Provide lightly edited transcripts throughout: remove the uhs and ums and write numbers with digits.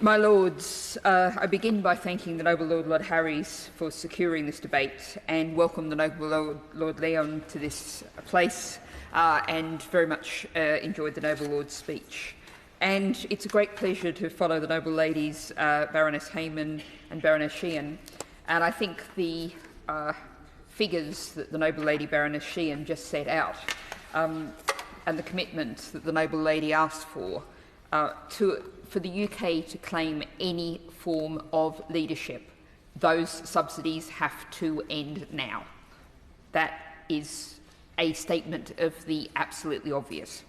My Lords, I begin by thanking the Noble Lord Harries for securing this debate and welcome the Noble Lord Leon to this place and very much enjoyed the Noble Lord's speech. And it's a great pleasure to follow the Noble Ladies, Baroness Hayman and Baroness Sheehan. And I think the figures that the Noble Lady Baroness Sheehan just set out and the commitment that the Noble Lady asked for the UK to claim any form of leadership, those subsidies have to end now. That is a statement of the absolutely obvious.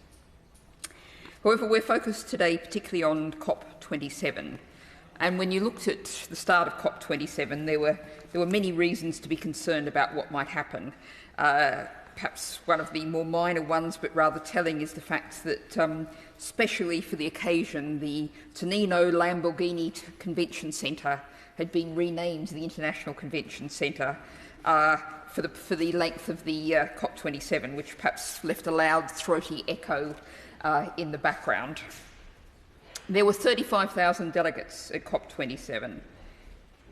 However, we're focused today particularly on COP27. And when you looked at the start of COP27, there were many reasons to be concerned about what might happen. Perhaps one of the more minor ones, but rather telling, is the fact that, specially for the occasion, the Tonino Lamborghini Convention Centre had been renamed the International Convention Centre for the length of the COP27, which perhaps left a loud, throaty echo in the background. There were 35,000 delegates at COP27.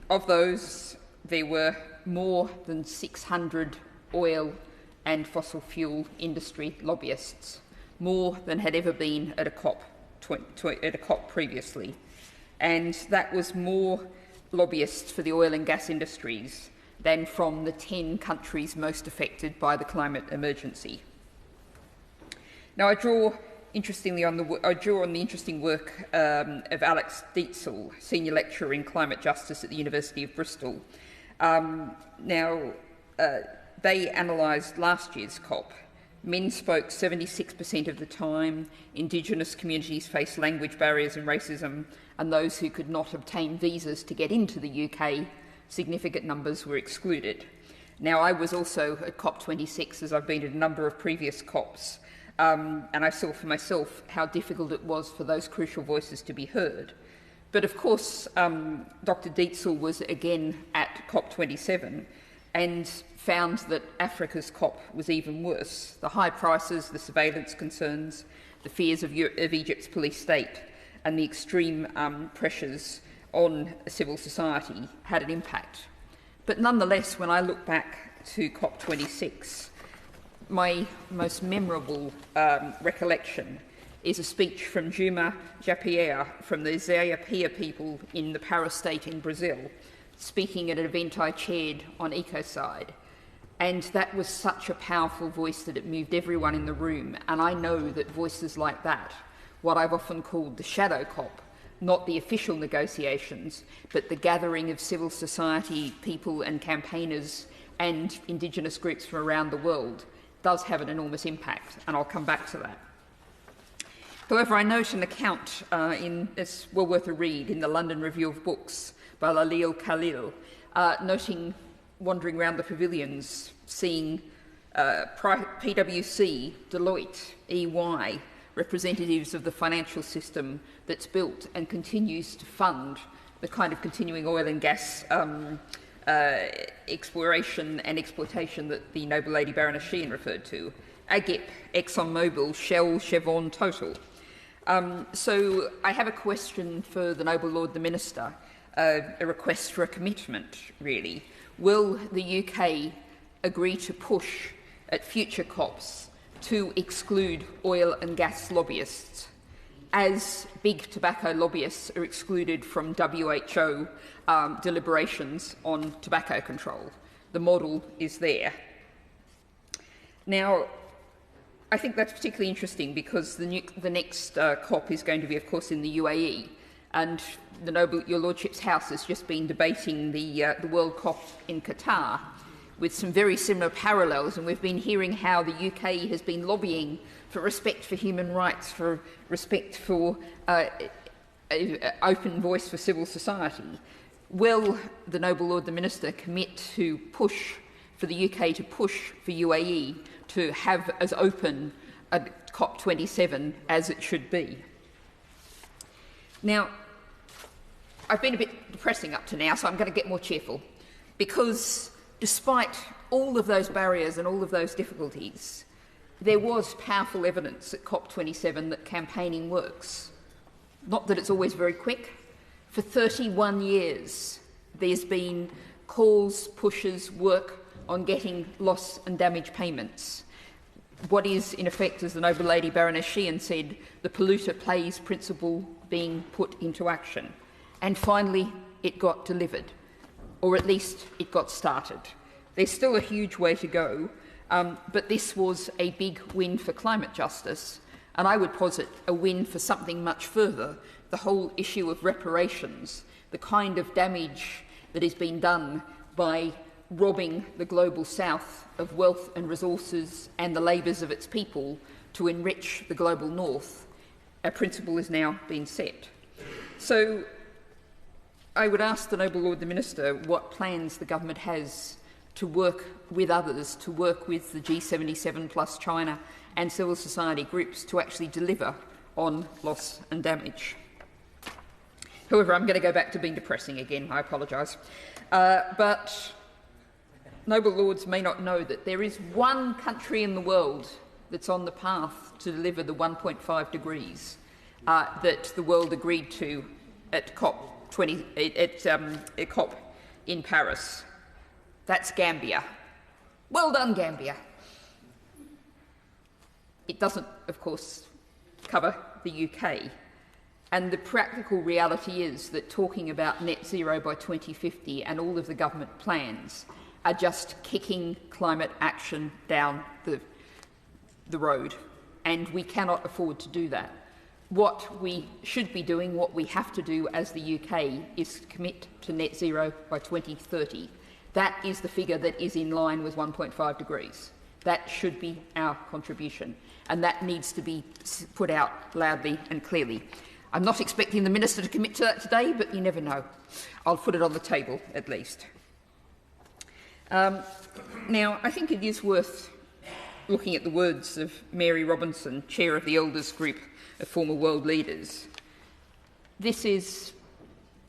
Of those, there were more than 600 oil and fossil fuel industry lobbyists, more than had ever been at a COP previously. And that was more lobbyists for the oil and gas industries than from the 10 countries most affected by the climate emergency. Now, I draw on the interesting work of Alex Dietzel, Senior Lecturer in Climate Justice at the University of Bristol. They analysed last year's COP. Men spoke 76% of the time, Indigenous communities faced language barriers and racism, and those who could not obtain visas to get into the UK, significant numbers were excluded. Now, I was also at COP26, as I've been at a number of previous COPs, and I saw for myself how difficult it was for those crucial voices to be heard. But of course, Dr. Dietzel was again at COP27 and found that Africa's COP was even worse. The high prices, the surveillance concerns, the fears of Egypt's police state and the extreme pressures on civil society had an impact. But nonetheless, when I look back to COP26, my most memorable recollection is a speech from Juma Japierre from the Zayapia people in the Para state in Brazil, speaking at an event I chaired on ecocide. And that was such a powerful voice that it moved everyone in the room. And I know that voices like that, what I've often called the shadow COP, not the official negotiations, but the gathering of civil society people and campaigners and Indigenous groups from around the world, does have an enormous impact, and I'll come back to that. However, I note an account it's well worth a read in the London Review of Books by Lalil Khalil, noting wandering around the pavilions, seeing PwC, Deloitte, EY, representatives of the financial system that's built and continues to fund the kind of continuing oil and gas exploration and exploitation that the Noble Lady Baroness Sheehan referred to. AGIP, ExxonMobil, Shell, Chevron, Total. So I have a question for the Noble Lord the Minister, a request for a commitment, really. Will the UK agree to push at future COPs to exclude oil and gas lobbyists, as big tobacco lobbyists are excluded from WHO deliberations on tobacco control? The model is there. Now, I think that's particularly interesting because the next COP is going to be, of course, in the UAE, and your Lordship's House has just been debating the World COP in Qatar with some very similar parallels, and we've been hearing how the UK has been lobbying for respect for human rights, for respect for open voice for civil society. Will the Noble Lord the Minister commit to push for the UK to push for UAE to have as open a COP27 as it should be? Now, I've been a bit depressing up to now, so I'm going to get more cheerful, because despite all of those barriers and all of those difficulties, there was powerful evidence at COP27 that campaigning works. Not that it's always very quick, For 31 years, there's been calls, pushes, work on getting loss and damage payments. What is, in effect, as the Noble Lady Baroness Sheehan said, the polluter pays principle being put into action. And finally, it got delivered, or at least it got started. There's still a huge way to go, but this was a big win for climate justice, and I would posit a win for something much further, the whole issue of reparations, the kind of damage that has been done by robbing the global south of wealth and resources and the labours of its people to enrich the global north. A principle is now being set. So I would ask the Noble Lord the Minister what plans the government has to work with others, to work with the G77 plus China and civil society groups to actually deliver on loss and damage. However, I'm going to go back to being depressing again, I apologise. But Noble Lords may not know that there is one country in the world that's on the path to deliver the 1.5 degrees that the world agreed to at COP in Paris. That's Gambia. Well done, Gambia. It doesn't, of course, cover the UK. And the practical reality is that talking about net zero by 2050 and all of the government plans are just kicking climate action down the road. And we cannot afford to do that. What we should be doing, what we have to do as the UK, is commit to net zero by 2030. That is the figure that is in line with 1.5 degrees. That should be our contribution, and that needs to be put out loudly and clearly. I'm not expecting the Minister to commit to that today, but you never know. I'll put it on the table, at least. Now, I think it is worth looking at the words of Mary Robinson, Chair of the Elders Group of Former World Leaders. This is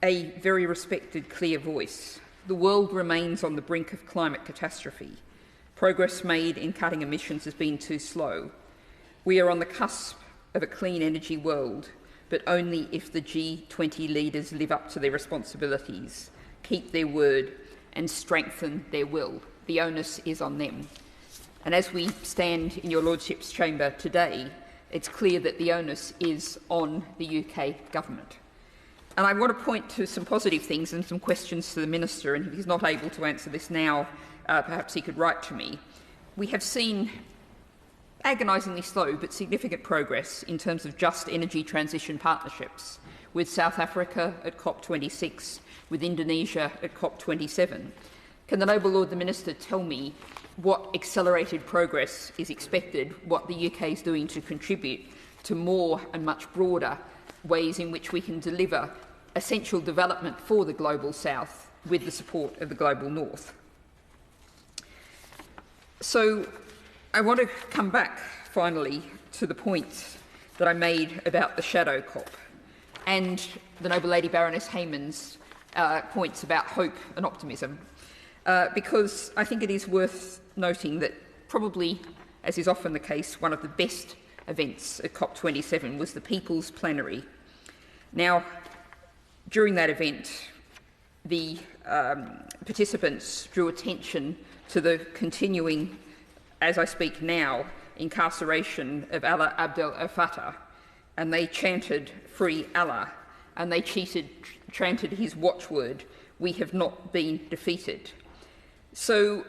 a very respected, clear voice. The world remains on the brink of climate catastrophe. Progress made in cutting emissions has been too slow. We are on the cusp of a clean energy world, but only if the G20 leaders live up to their responsibilities, keep their word and strengthen their will. The onus is on them. And as we stand in your Lordship's chamber today, it's clear that the onus is on the UK government. And I want to point to some positive things and some questions to the Minister, and if he's not able to answer this now, perhaps he could write to me. We have seen agonisingly slow but significant progress in terms of just energy transition partnerships with South Africa at COP26, with Indonesia at COP27. Can the Noble Lord the Minister tell me what accelerated progress is expected, what the UK is doing to contribute to more and much broader ways in which we can deliver essential development for the global south with the support of the global north? So I want to come back finally to the point that I made about the shadow COP and the Noble Lady Baroness Hayman's points about hope and optimism, because I think it is worth noting that probably, as is often the case, one of the best events at COP27 was the People's Plenary. Now, during that event, the participants drew attention to the continuing, as I speak now, incarceration of Allah Abdel Fattah, and they chanted "Free Allah," and they chanted his watchword, "We have not been defeated." So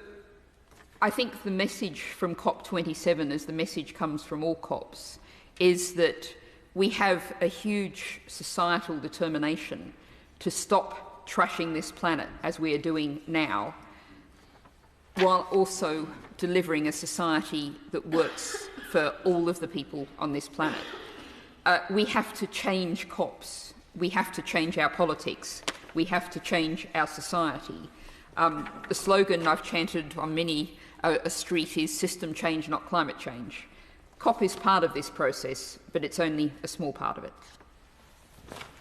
I think the message from COP27, as the message comes from all COPs, is that we have a huge societal determination to stop trashing this planet as we are doing now, while also delivering a society that works for all of the people on this planet. We have to change COPs. We have to change our politics. We have to change our society. The slogan I've chanted on many a street is "System change, not climate change." COP is part of this process, but it's only a small part of it.